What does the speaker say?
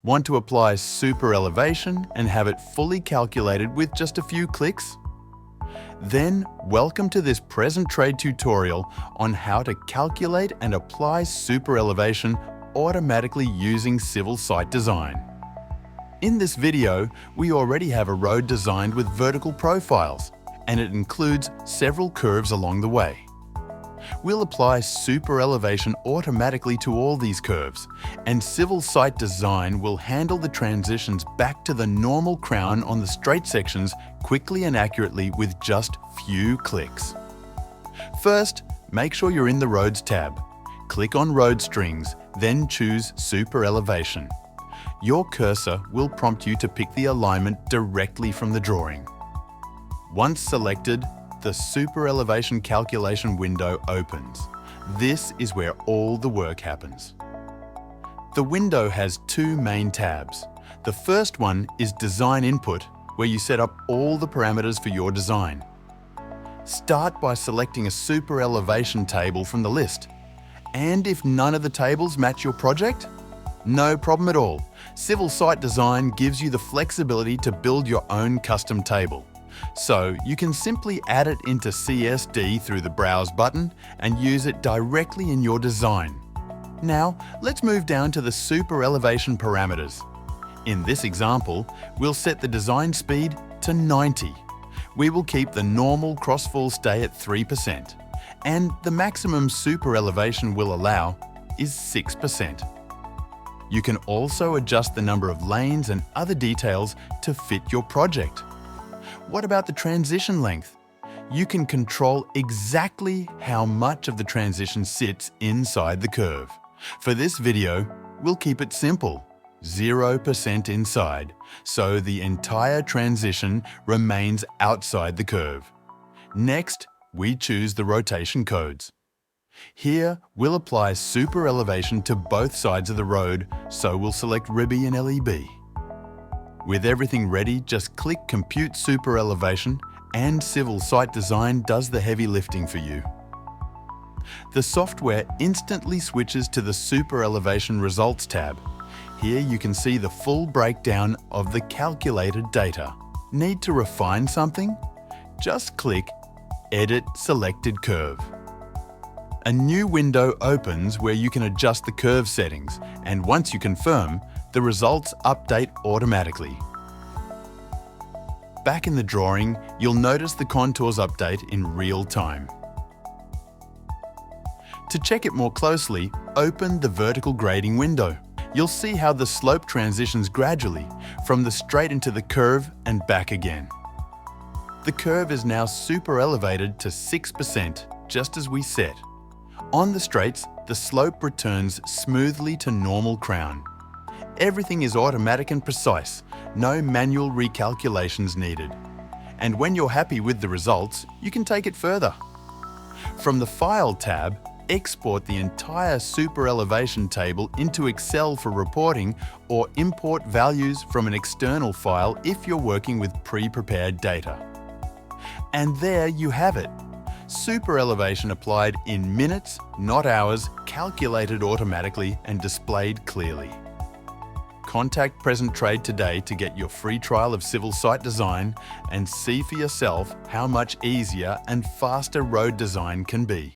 Want to apply superelevation and have it fully calculated with just a few clicks? Then, welcome to this present trade tutorial on how to calculate and apply superelevation automatically using civil site design. In this video, we already have a road designed with vertical profiles, and it includes several curves along the way. We'll apply superelevation automatically to all these curves, and civil site design will handle the transitions back to the normal crown on the straight sections quickly and accurately with just few clicks. First, make sure you're in the Roads tab. Click on Road Strings, then choose Superelevation. Your cursor will prompt you to pick the alignment directly from the drawing. Once selected, the Superelevation Calculation window opens. This is where all the work happens. The window has two main tabs. The first one is Design Input, where you set up all the parameters for your design. Start by selecting a superelevation table from the list. And if none of the tables match your project, no problem at all. Civil Site Design gives you the flexibility to build your own custom table. So you can simply add it into CSD through the Browse button and use it directly in your design. Now, let's move down to the superelevation parameters. In this example, we'll set the design speed to 90. We will keep the normal crossfall stay at 3%, and the maximum superelevation we'll allow is 6%. You can also adjust the number of lanes and other details to fit your project. What about the transition length? You can control exactly how much of the transition sits inside the curve. For this video, we'll keep it simple, 0% inside, so the entire transition remains outside the curve. Next, we choose the rotation codes. Here, we'll apply superelevation to both sides of the road, so we'll select RIBI and LEB. With everything ready, just click Compute Superelevation and Civil Site Design does the heavy lifting for you. The software instantly switches to the Superelevation Results tab. Here you can see the full breakdown of the calculated data. Need to refine something? Just click Edit Selected Curve. A new window opens where you can adjust the curve settings, and once you confirm, the results update automatically. Back in the drawing, you'll notice the contours update in real time. To check it more closely, open the vertical grading window. You'll see how the slope transitions gradually from the straight into the curve and back again. The curve is now superelevated to 6%, just as we set. On the straights, the slope returns smoothly to normal crown. Everything is automatic and precise, no manual recalculations needed. And when you're happy with the results, you can take it further. From the File tab, export the entire superelevation table into Excel for reporting or import values from an external file if you're working with pre-prepared data. And there you have it. Superelevation applied in minutes, not hours, calculated automatically and displayed clearly. Contact Present Trade today to get your free trial of Civil Site Design and see for yourself how much easier and faster road design can be.